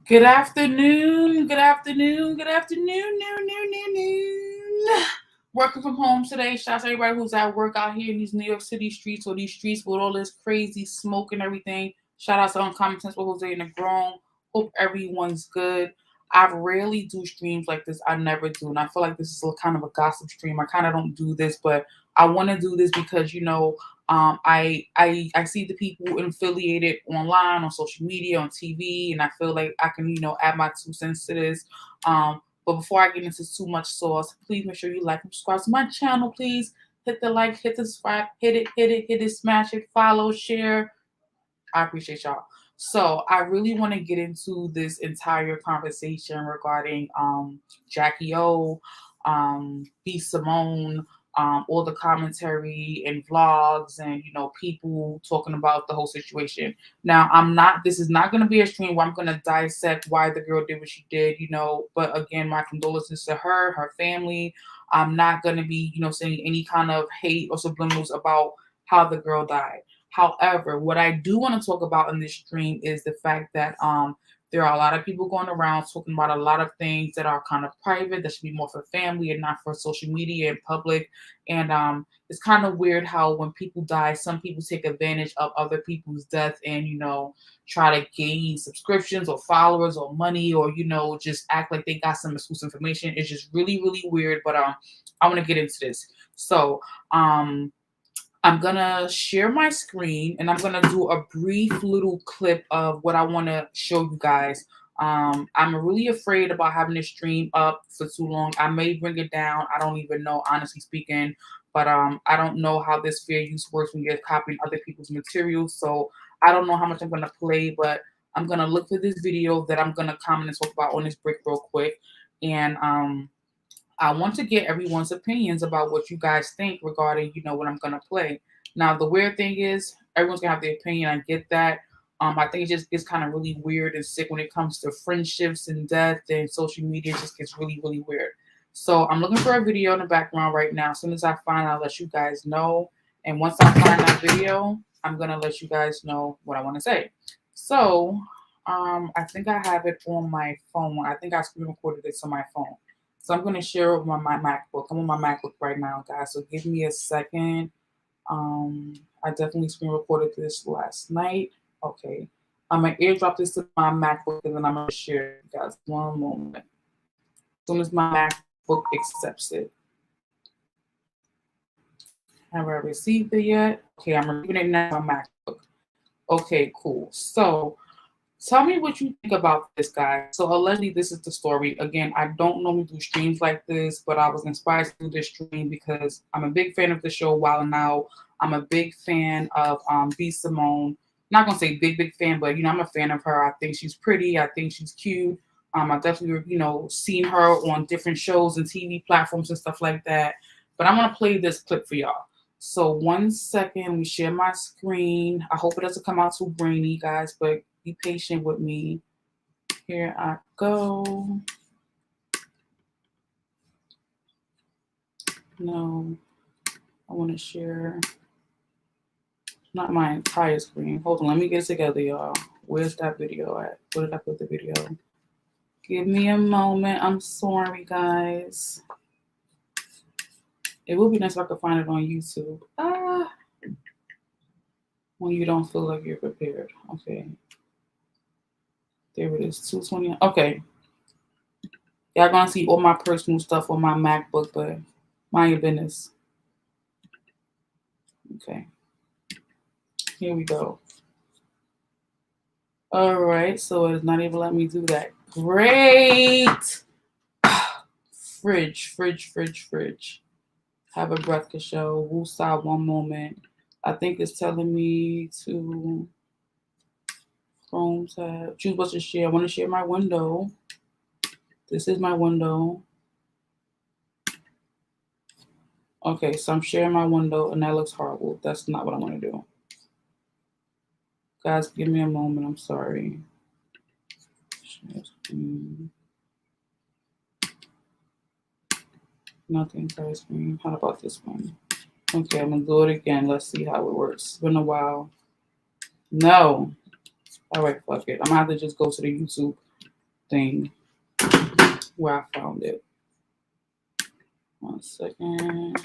Good afternoon, good afternoon, good afternoon, noon. Working from home today. Shout out to everybody who's at work out here in these New York City streets or these streets with all this crazy smoke and everything. Shout out to Uncommon Sense for Jose and the Grown. Hope everyone's good. I rarely do streams like this. I never do. And I feel like this is kind of a gossip stream. I kind of don't do this, but I want to do this because, I see the people affiliated online on social media, on TV, and I feel like I can, add my 2 cents to this. But before I get into too much sauce, please make sure you like and subscribe to my channel. Please hit the like, hit the subscribe, hit it, smash it, follow, share. I appreciate y'all. So I really want to get into this entire conversation regarding Jackie O, B.Simone, all the commentary and vlogs and people talking about the whole situation. Now I'm not this is not gonna be a stream where I'm gonna dissect why the girl did what she did, but again, my condolences to her, her family. I'm not gonna be, saying any kind of hate or subliminals about how the girl died. However, what I do want to talk about in this stream is the fact that there are a lot of people going around talking about a lot of things that are kind of private, that should be more for family and not for social media and public. And it's kind of weird how when people die, some people take advantage of other people's death and try to gain subscriptions or followers or money or just act like they got some exclusive information. It's just really really weird. But I want to get into this. So I'm gonna share my screen and I'm gonna do a brief little clip of what I want to show you guys. I'm really afraid about having this stream up for too long. I may bring it down. I don't even know, honestly speaking. But I don't know how this fair use works when you're copying other people's materials. So I don't know how much I'm gonna play, but I'm gonna look for this video that I'm gonna comment and talk about on this break real quick. And I want to get everyone's opinions about what you guys think regarding, what I'm gonna play. Now, the weird thing is, everyone's gonna have their opinion. I get that. I think it just gets kind of really weird and sick when it comes to friendships and death and social media. It just gets really, really weird. So I'm looking for a video in the background right now. As soon as I find, I'll let you guys know. And once I find that video, I'm gonna let you guys know what I want to say. So, I think I have it on my phone. I think I screen recorded this on my phone. So I'm going to share it with my MacBook. I'm on my MacBook right now, guys. So give me a second. I definitely screen recorded this last night. Okay. I'm going to airdrop this to my MacBook and then I'm going to share it, guys. One moment. As soon as my MacBook accepts it. Have I received it yet? Okay, I'm receiving it now on my MacBook. Okay, cool. So tell me what you think about this, guy. So allegedly, this is the story. Again, I don't normally do streams like this, but I was inspired to do this stream because I'm a big fan of the show Wild Now. I'm a big fan of B.Simone. Not gonna say big fan, but I'm a fan of her. I think she's pretty. I think she's cute. I definitely seen her on different shows and TV platforms and stuff like that. But I'm gonna play this clip for y'all. So 1 second, we share my screen. I hope it doesn't come out too brainy, guys, but be patient with me. Here I go. No, I want to share not my entire screen. Hold on, let me get it together, y'all. Where's that video at? Where did I put the video? Give me a moment. I'm sorry, guys. It would be nice if I could find it on YouTube. When you don't feel like you're prepared. Okay. There it is, 220. Okay. Y'all gonna see all my personal stuff on my MacBook, but mind your business. Okay. Here we go. All right, so it's not even letting me do that. Great. Fridge. Have a breath to show. Woosah, one moment. I think it's telling me to Chrome tab. Choose what to share. I want to share my window. This is my window. Okay, so I'm sharing my window and that looks horrible. That's not what I want to do. Guys, give me a moment. I'm sorry. Nothing entire screen. How about this one? Okay, I'm gonna do it again. Let's see how it works. It's been a while. No. All right, fuck it. I'm gonna have to just go to the YouTube thing where I found it. 1 second.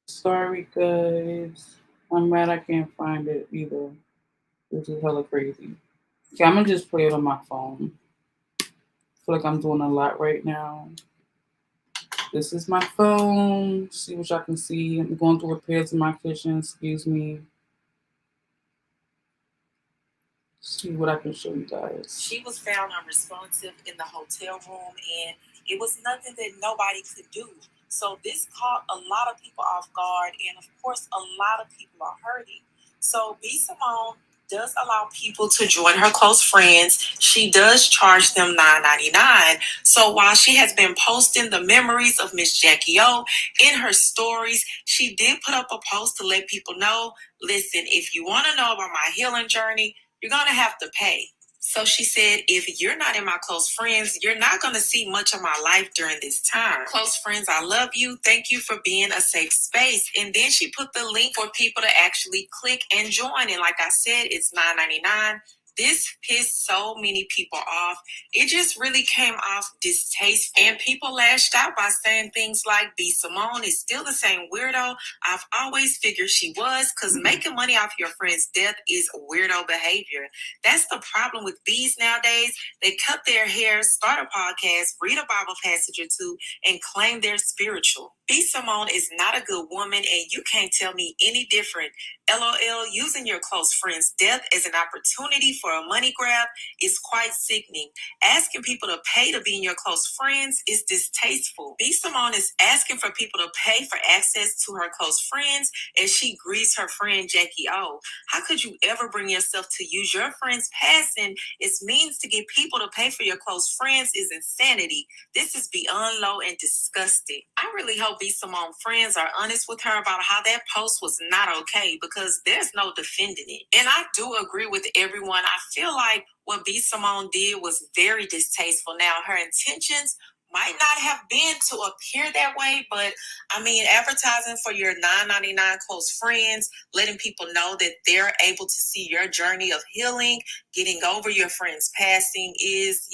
Sorry, guys. I'm mad I can't find it either. This is hella crazy. Okay, I'm gonna just play it on my phone. I feel like I'm doing a lot right now. This is my phone. See what y'all can see. I'm going through repairs in my kitchen. Excuse me. See what I can show you guys. She was found unresponsive in the hotel room, and it was nothing that nobody could do. So this caught a lot of people off guard, and of course, a lot of people are hurting. So B.Simone does allow people to join her close friends. She does charge them $9.99. So while she has been posting the memories of Miss Jackie O in her stories, she did put up a post to let people know, listen, if you want to know about my healing journey, you're going to have to pay. So she said, if you're not in my close friends, you're not going to see much of my life during this time. Close friends, I love you. Thank you for being a safe space. And then she put the link for people to actually click and join. And like I said, it's $9.99. This pissed so many people off. It just really came off distasteful. And people lashed out by saying things like, B.Simone is still the same weirdo I've always figured she was, because making money off your friend's death is weirdo behavior. That's the problem with bees nowadays. They cut their hair, start a podcast, read a Bible passage or two, and claim they're spiritual. B.Simone is not a good woman, and you can't tell me any different. LOL, using your close friend's death as an opportunity for a money grab is quite sickening. Asking people to pay to be in your close friends is distasteful. B.Simone is asking for people to pay for access to her close friends as she grieves her friend Jackie O. How could you ever bring yourself to use your friend's passing as means to get people to pay for your close friends is insanity. This is beyond low and disgusting. I really hope B.Simone friends are honest with her about how that post was not okay, because there's no defending it. And I do agree with everyone. I feel like what B.Simone did was very distasteful. Now, her intentions might not have been to appear that way, but I mean, advertising for your $9.99 close friends, letting people know that they're able to see your journey of healing, getting over your friend's passing is,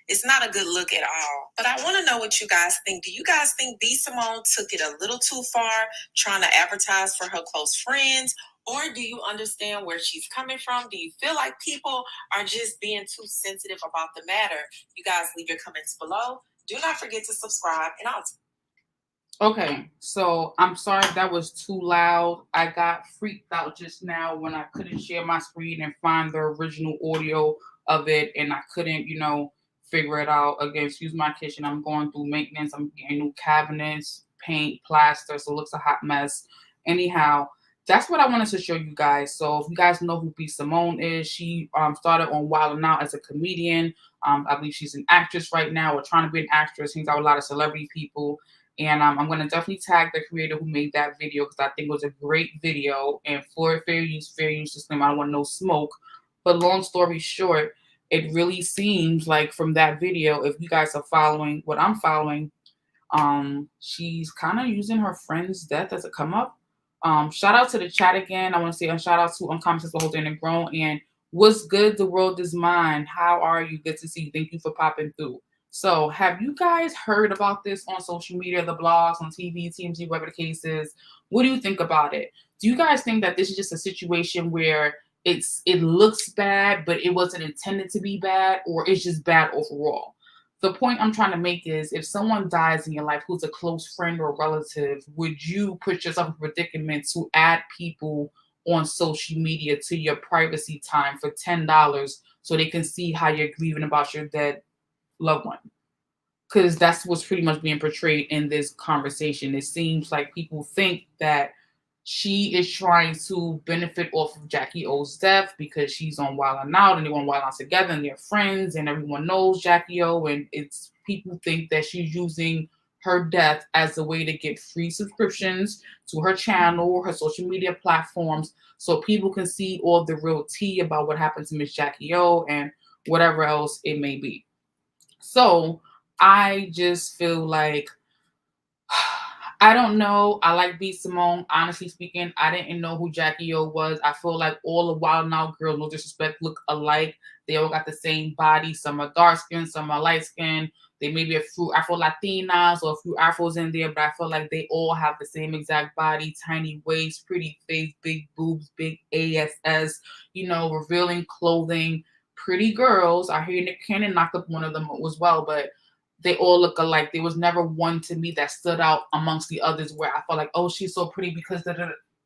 it's not a good look at all. But I want to know what you guys think. Do you guys think B.Simone took it a little too far trying to advertise for her close friends? Or do you understand where she's coming from? Do you feel like people are just being too sensitive about the matter? You guys leave your comments below. Do not forget to subscribe, and I'll Okay, so I'm sorry if that was too loud. I got freaked out just now when I couldn't share my screen and find the original audio of it, and I couldn't, figure it out. Again, excuse my kitchen. I'm going through maintenance. I'm getting new cabinets, paint, plaster, so it looks a hot mess. Anyhow, that's what I wanted to show you guys. So if you guys know who B.Simone is, she started on Wild 'N Out as a comedian. I believe she's an actress right now, or trying to be an actress. Hangs out with a lot of celebrity people. And I'm going to definitely tag the creator who made that video, because I think it was a great video. And for fair use disclaimer, I don't want no smoke. But long story short, it really seems like from that video, if you guys are following what I'm following, she's kind of using her friend's death as a come up. Shout out to the chat again. I want to say a shout out to Uncommon Sister Holding and Grown. And what's good? The world is mine. How are you? Good to see you. Thank you for popping through. So, have you guys heard about this on social media, the blogs, on TV, TMZ, whatever the case is? What do you think about it? Do you guys think that this is just a situation where it looks bad, but it wasn't intended to be bad, or it's just bad overall? The point I'm trying to make is, if someone dies in your life who's a close friend or relative, would you put yourself in a predicament to add people on social media to your privacy time for $10 so they can see how you're grieving about your dead loved one? Because that's what's pretty much being portrayed in this conversation. It seems like people think that she is trying to benefit off of Jackie O's death because she's on Wild 'N Out and they want Wild 'N Out together and they're friends and everyone knows Jackie O, and it's people think that she's using her death as a way to get free subscriptions to her channel, her social media platforms, so people can see all the real tea about what happened to Miss Jackie O and whatever else it may be. So I just feel like I don't know. I like B.Simone. Honestly speaking, I didn't know who Jackie O was. I feel like all the Wild and Out girls, no disrespect, look alike. They all got the same body. Some are dark skinned, some are light skinned. They may be a few Afro Latinas or a few Afros in there, but I feel like they all have the same exact body, tiny waist, pretty face, big boobs, big ass, revealing clothing, pretty girls. I hear Nick Cannon knocked up one of them as well, but they all look alike. There was never one to me that stood out amongst the others where I felt like, oh, she's so pretty because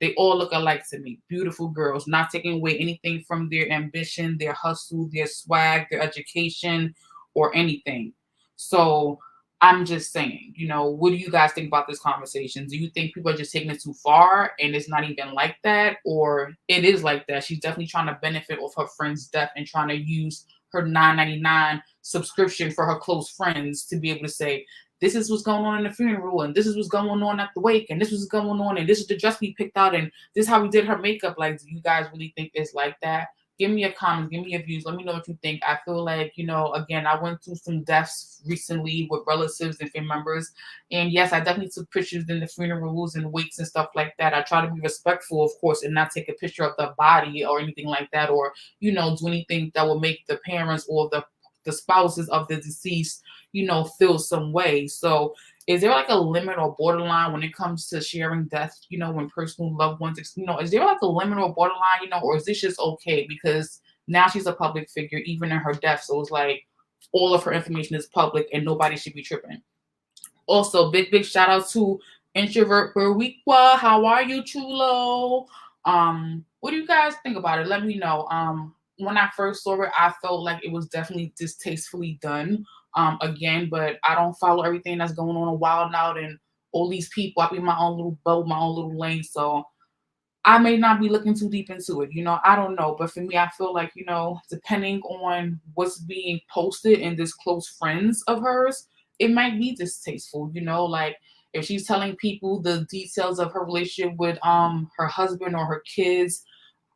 they all look alike to me. Beautiful girls, not taking away anything from their ambition, their hustle, their swag, their education, or anything. So I'm just saying, what do you guys think about this conversation? Do you think people are just taking it too far and it's not even like that? Or it is like that? She's definitely trying to benefit off her friend's death and trying to use her 9.99 subscription for her close friends to be able to say, this is what's going on in the funeral, and this is what's going on at the wake, and this is what's going on, and this is the dress we picked out, and this is how we did her makeup. Like, do you guys really think it's like that? Give me a comment, give me your views, let me know what you think. I feel like, again, I went through some deaths recently with relatives and family members. And yes, I definitely took pictures in the funerals and wakes and stuff like that. I try to be respectful, of course, and not take a picture of the body or anything like that, or, do anything that will make the parents or the spouses of the deceased, feel some way. So is there like a limit or borderline when it comes to sharing death, when personal loved ones, is there like a limit or borderline, or is this just okay? Because now she's a public figure, even in her death. So it's like all of her information is public and nobody should be tripping. Also, big shout out to Introvert Berwickwa. How are you, Chulo? What do you guys think about it? Let me know. When I first saw it, I felt like it was definitely distastefully done. Again, but I don't follow everything that's going on in Wild Out and all these people. I be in my own little boat, my own little lane. So I may not be looking too deep into it, I don't know. But for me, I feel like, depending on what's being posted in this close friends of hers, it might be distasteful, like if she's telling people the details of her relationship with her husband or her kids,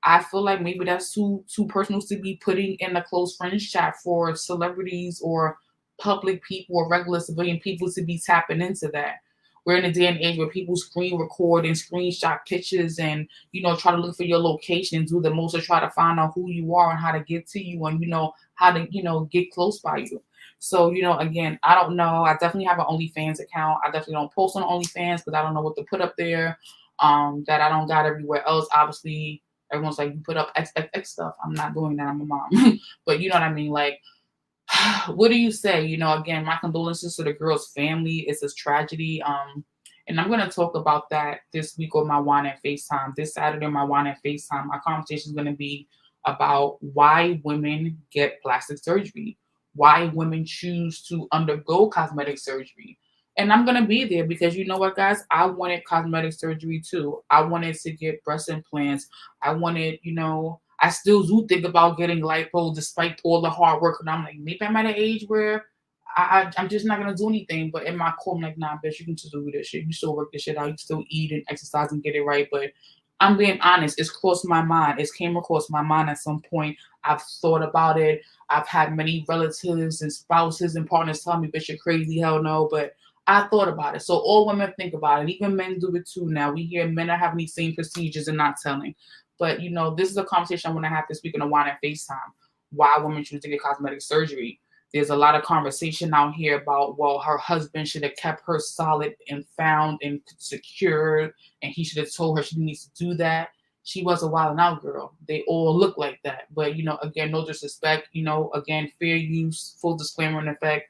I feel like maybe that's too personal to be putting in a close friends chat for celebrities or public people or regular civilian people to be tapping into that. We're in a day and age where people screen record and screenshot pictures and try to look for your location, do the most to try to find out who you are and how to get to you and how to get close by you. So again, I don't know. I definitely have an OnlyFans account. I definitely don't post on OnlyFans because I don't know what to put up there. That I don't got everywhere else. Obviously, everyone's like, you put up XXX stuff. I'm not doing that. I'm a mom. But you know what I mean? Like, what do you say? Again, my condolences to the girl's family. It's a tragedy. And I'm going to talk about that this week on my Wine and FaceTime. This Saturday on my Wine and FaceTime, my conversation is going to be about why women get plastic surgery, why women choose to undergo cosmetic surgery. And I'm going to be there because you know what, guys? I wanted cosmetic surgery too. I wanted to get breast implants. I wanted, I still do think about getting lipo despite all the hard work. And I'm like, maybe I'm at an age where I'm just not gonna do anything. But in my core, I'm like, nah, bitch, you can just do this shit. You still work this shit out. You still eat and exercise and get it right. But I'm being honest. It's crossed my mind. It's came across my mind at some point. I've thought about it. I've had many relatives and spouses and partners tell me, bitch, you're crazy. Hell no. But I thought about it. So all women think about it. Even men do it too now. We hear men are having these same procedures and not telling. But this is a conversation I'm gonna have this week in a Wine and FaceTime. Why women choose to get cosmetic surgery. There's a lot of conversation out here about, well, her husband should have kept her solid and found and secure, and he should have told her she needs to do that. She was a wild and out girl. They all look like that. But again, no disrespect, again, fair use, full disclaimer in effect.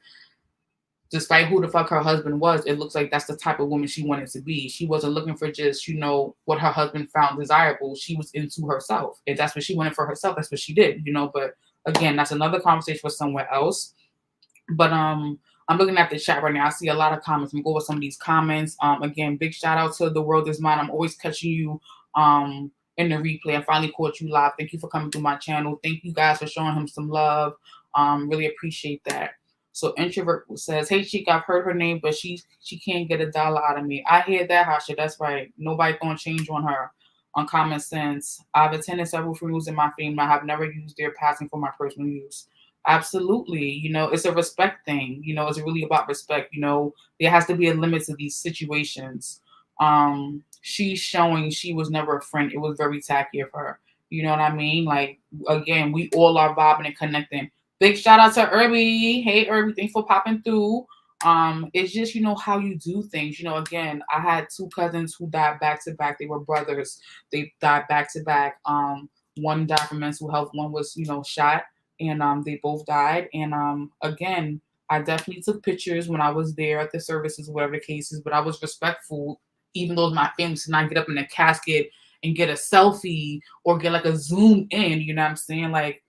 Despite who the fuck her husband was, it looks like that's the type of woman she wanted to be. She wasn't looking for just, what her husband found desirable. She was into herself. If that's what she wanted for herself, that's what she did, But again, that's another conversation for somewhere else. But I'm looking at the chat right now. I see a lot of comments. I'm gonna go over some of these comments. Again, big shout out to The World Is Mine. I'm always catching you in the replay. I finally caught you live. Thank you for coming through my channel. Thank you guys for showing him some love. Really appreciate that. So Introvert says, hey Chica, I've heard her name, but she can't get $1 out of me. I hear that, Hasha. That's right. Nobody gonna change on her. On common sense. I've attended several funerals in my family. I have never used their passing for my personal use. Absolutely. It's a respect thing. It's really about respect. There has to be a limit to these situations. She's showing she was never a friend. It was very tacky of her. You know what I mean? Like, again, we all are vibing and connecting. Big shout out to Irby. Hey, Irby, thanks for popping through. It's just, how you do things. Again, I had two cousins who died back to back. They were brothers. They died back to back. One died from mental health. One was, shot, and they both died. And again, I definitely took pictures when I was there at the services, whatever the case is, but I was respectful, even though my family did not get up in a casket and get a selfie or get like a zoom in, you know what I'm saying? Like,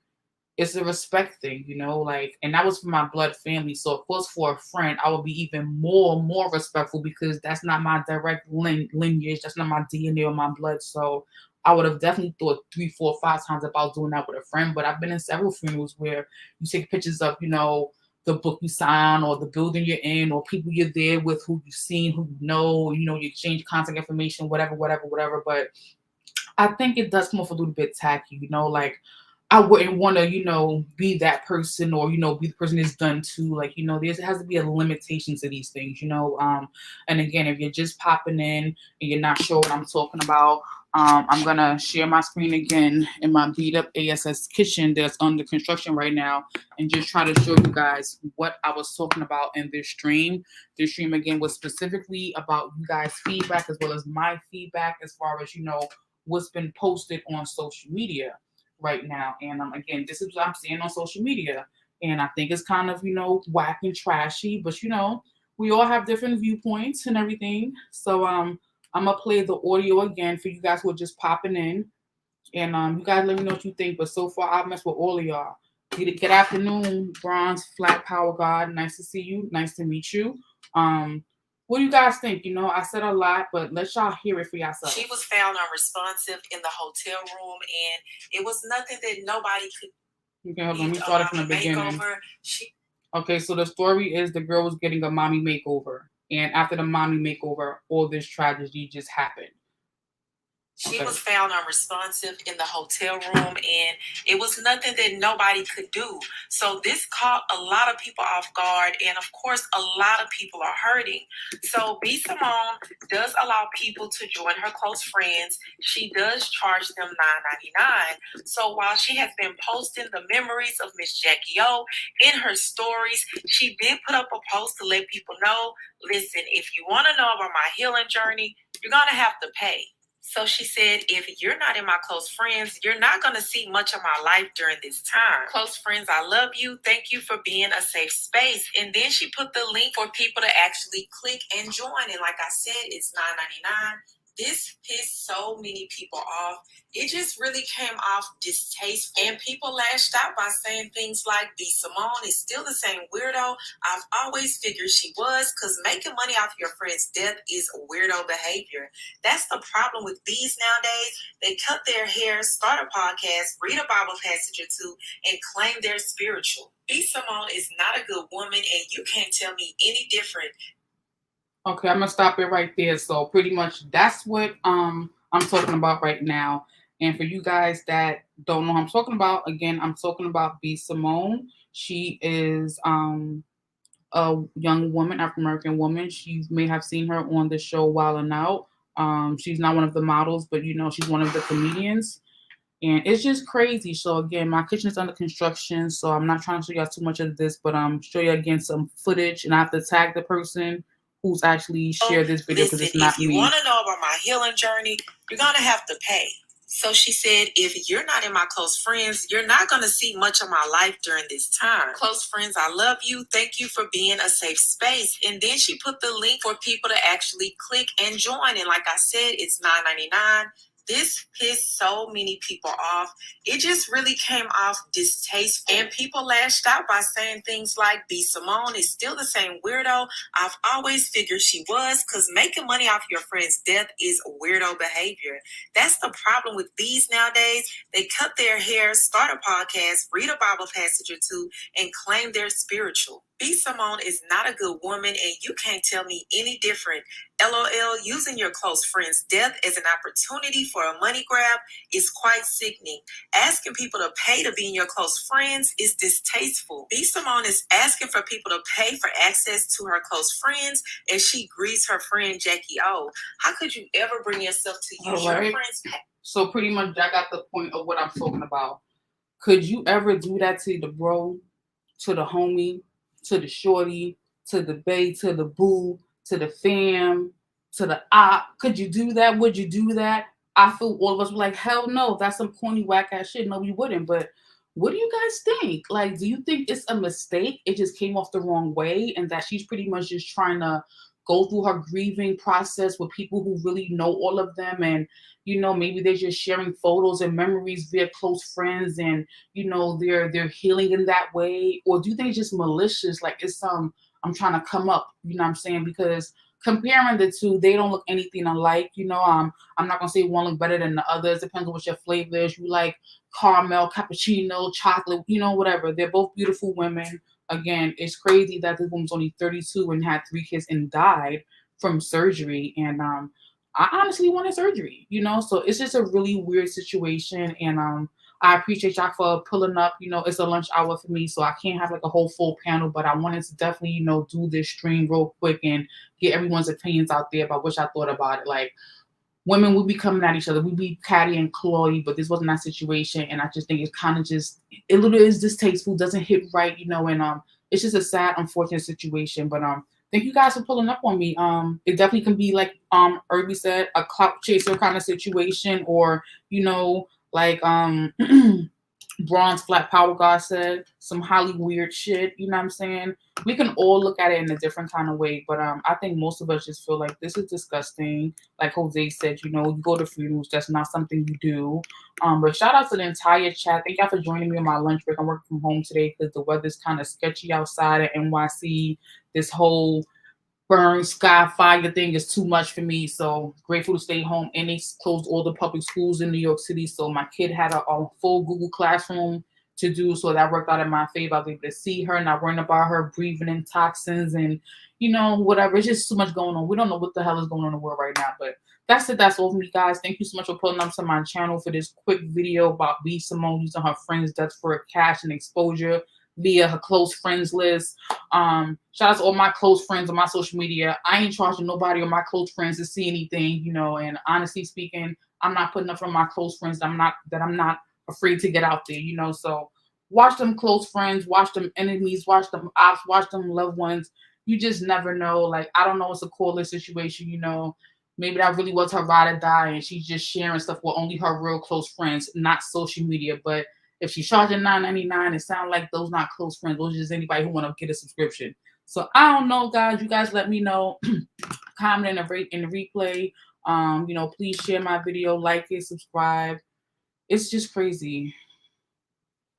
it's a respect thing, like, and that was for my blood family. So of course, for a friend, I would be even more respectful, because that's not my direct lineage, that's not my DNA or my blood. So I would have definitely thought 3 4 5 times about doing that with a friend. But I've been in several funerals where you take pictures of, the book you sign, or the building you're in, or people you're there with, who you've seen, who you exchange contact information, whatever. But I think it does come off a little bit tacky, like, I wouldn't want to, be that person, or, be the person that's done too. Like, there has to be a limitation to these things, and again, if you're just popping in and you're not sure what I'm talking about, I'm going to share my screen again in my beat up ASS kitchen that's under construction right now, and just try to show you guys what I was talking about in this stream. This stream, again, was specifically about you guys' feedback, as well as my feedback, as far as, what's been posted on social media right now. And again, this is what I'm seeing on social media. And I think it's kind of, whack and trashy, but we all have different viewpoints and everything. So I'm gonna play the audio again for you guys who are just popping in. And you guys let me know what you think. But so far I've messed with all of y'all. Good afternoon, Bronze Flat Power God. Nice to see you. Nice to meet you. What do you guys think? I said a lot, but let y'all hear it for yourself. She was found unresponsive in the hotel room, and it was nothing that nobody could. Okay, hold on. Let me start it from the beginning. Okay, so the story is the girl was getting a mommy makeover, and after the mommy makeover, all this tragedy just happened. She was found unresponsive in the hotel room, and it was nothing that nobody could do. So this caught a lot of people off guard, and of course, a lot of people are hurting. So B.Simone does allow people to join her close friends. She does charge them $9.99. So while she has been posting the memories of Miss Jackie O in her stories, she did put up a post to let people know, listen, if you want to know about my healing journey, you're going to have to pay. So she said, if you're not in my close friends, you're not going to see much of my life during this time. Close friends, I love you. Thank you for being a safe space. And then she put the link for people to actually click and join. And like I said, it's $9.99. This pissed so many people off. It just really came off distasteful. And people lashed out by saying things like, B.Simone is still the same weirdo I've always figured she was, because making money off your friend's death is weirdo behavior. That's the problem with these nowadays. They cut their hair, start a podcast, read a Bible passage or two, and claim they're spiritual. B.Simone is not a good woman, and you can't tell me any different. Okay, I'm gonna stop it right there. So pretty much that's what I'm talking about right now. And for you guys that don't know what I'm talking about, again, I'm talking about B.Simone. She is a young woman, African American woman. You may have seen her on the show Wild and Out. She's not one of the models, but she's one of the comedians. And it's just crazy. So again, my kitchen is under construction, so I'm not trying to show you guys too much of this, but show you again some footage, and I have to tag the person who's actually shared this video, because it's not me. If you want to know about my healing journey, you're going to have to pay. So she said, if you're not in my close friends, you're not going to see much of my life during this time. Close friends, I love you. Thank you for being a safe space. And then she put the link for people to actually click and join. And like I said, it's $9.99. This pissed so many people off. It just really came off distasteful. And people lashed out by saying things like, B.Simone is still the same weirdo I've always figured she was, because making money off your friend's death is weirdo behavior. That's the problem with these nowadays. They cut their hair, start a podcast, read a Bible passage or two, and claim they're spiritual. B.Simone is not a good woman, and you can't tell me any different. LOL, using your close friend's death as an opportunity for a money grab is quite sickening. Asking people to pay to be in your close friends is distasteful. B.Simone is asking for people to pay for access to her close friends as she greets her friend Jackie O. How could you ever bring yourself to use your friend's pay? So pretty much I got the point of what I'm talking about. Could you ever do that to the bro, to the homie, to the shorty, to the bae, to the boo, to the fam, to the op? Could you do that? Would you do that? I feel all of us were like, hell no, that's some corny whack ass shit. No, we wouldn't. But what do you guys think? Like, do you think it's a mistake? It just came off the wrong way, and that she's pretty much just trying to go through her grieving process with people who really know all of them, and maybe they're just sharing photos and memories via close friends, and they're healing in that way? Or do you think it's just malicious, like it's I'm trying to come up, what I'm saying? Because comparing the two, they don't look anything alike. I'm not gonna say one look better than the other. It depends on what your flavor is. You like caramel, cappuccino, chocolate, whatever. They're both beautiful women. Again, it's crazy that this woman's only 32 and had 3 kids and died from surgery. And I honestly wanted surgery, so it's just a really weird situation. And I appreciate y'all for pulling up. It's a lunch hour for me, so I can't have like a whole full panel, but I wanted to definitely, do this stream real quick and get everyone's opinions out there about what y'all thought about it. Like, women would be coming at each other, we'd be catty and clawy, but this wasn't that situation. And I just think it's kind of just, it literally is distasteful, doesn't hit right, and it's just a sad, unfortunate situation. But thank you guys for pulling up on me. It definitely can be like Irby said, a clout chaser kind of situation, or like Bronze Flat Power God said, some highly weird shit. You know what I'm saying? We can all look at it in a different kind of way, but I think most of us just feel like this is disgusting. Like Jose said, you go to funerals, that's not something you do. But shout out to the entire chat. Thank y'all for joining me on my lunch break. I'm working from home today because the weather's kind of sketchy outside at NYC. This whole burn sky fire thing is too much for me, so grateful to stay home. And they closed all the public schools in New York City, so my kid had a full Google Classroom to do, so that worked out in my favor. I was able to see her, not worrying about her breathing in toxins and whatever. It's just too much going on. We don't know what the hell is going on in the world right now, but that's it. That's all for me, guys. Thank you so much for pulling up to my channel for this quick video about B.Simone using her friend's death for cash and exposure via her close friends list. Shout out to all my close friends on my social media. I ain't charging nobody on my close friends to see anything, and honestly speaking, I'm not putting up for my close friends that I'm not afraid to get out there, so watch them close friends, watch them enemies, watch them ops, watch them loved ones. You just never know. Like, I don't know, it's a cooler situation, maybe that really was her ride or die, and she's just sharing stuff with only her real close friends, not social media. But if she's charging $9.99, it sounds like those not close friends. Those are just anybody who want to get a subscription. So I don't know, guys. You guys let me know. Comment in the replay. Please share my video, like it, subscribe. It's just crazy.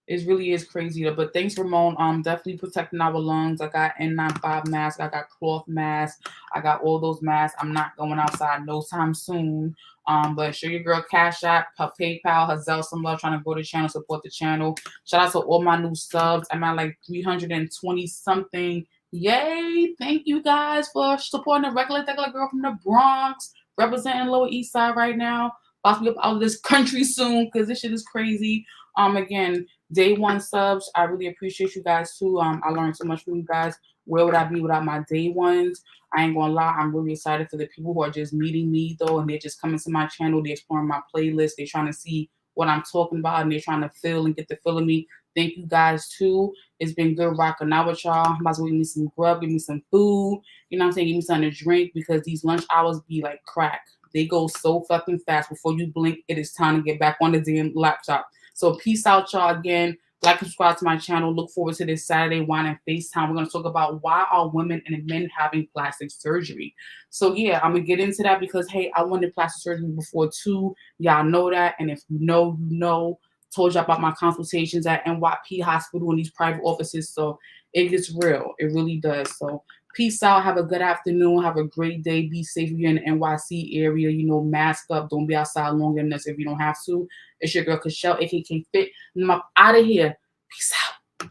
It really is crazy. But thanks, Ramon. Definitely protecting our lungs. I got N95 mask. I got cloth mask. I got all those masks. I'm not going outside no time soon. But show your girl Cash App, her PayPal, her Zelle, some love, trying to grow the channel, support the channel. Shout out to all my new subs. I'm at like 320 something. Yay! Thank you guys for supporting the regular girl from the Bronx, representing Lower East Side right now. About to be up out of this country soon because this shit is crazy. Again, day one subs, I really appreciate you guys too. I learned so much from you guys. Where would I be without my day ones? I ain't gonna lie, I'm really excited for the people who are just meeting me though, and they're just coming to my channel, they're exploring my playlist, they're trying to see what I'm talking about, and they're trying to feel and get the feel of me. Thank you guys too. It's been good rocking out with y'all. I'm about to give me some grub, give me some food, you know what I'm saying? Give me something to drink, because these lunch hours be like crack. They go so fucking fast. Before you blink, it is time to get back on the damn laptop. So peace out, y'all. Again, like and subscribe to my channel. Look forward to this Saturday wine and FaceTime. We're going to talk about why are women and men having plastic surgery. So yeah, I'm going to get into that because, hey, I wanted plastic surgery before too. Y'all know that. And if you know, you know. Told you about my consultations at NYP Hospital and these private offices. So it gets real. It really does. So peace out. Have a good afternoon. Have a great day. Be safe if you're in the NYC area. Mask up. Don't be outside longer than this if you don't have to. It's your girl, Kashelle, aka KFIT. And I'm out of here. Peace out.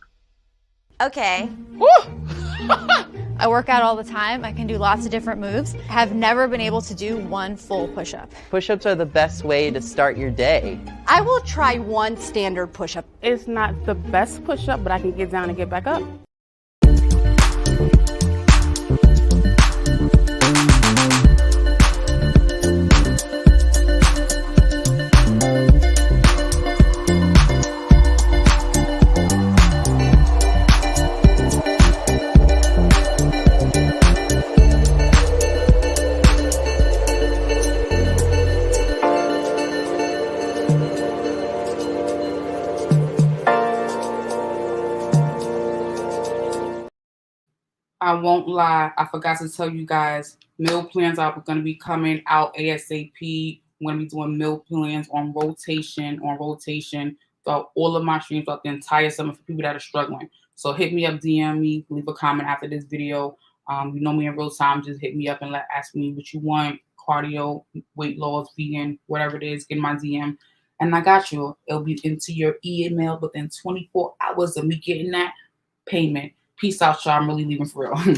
Okay. Woo! I work out all the time. I can do lots of different moves. Have never been able to do one full push-up. Push-ups are the best way to start your day. I will try one standard push-up. It's not the best push-up, but I can get down and get back up. I won't lie, I forgot to tell you guys, meal plans are going to be coming out ASAP. I'm going to be doing meal plans on rotation throughout all of my streams throughout the entire summer for people that are struggling. So hit me up, DM me, leave a comment after this video. You know me in real time, just hit me up and ask me what you want, cardio, weight loss, vegan, whatever it is, get in my DM. And I got you. It'll be into your email within 24 hours of me getting that payment. Peace out, y'all. I'm really leaving for real.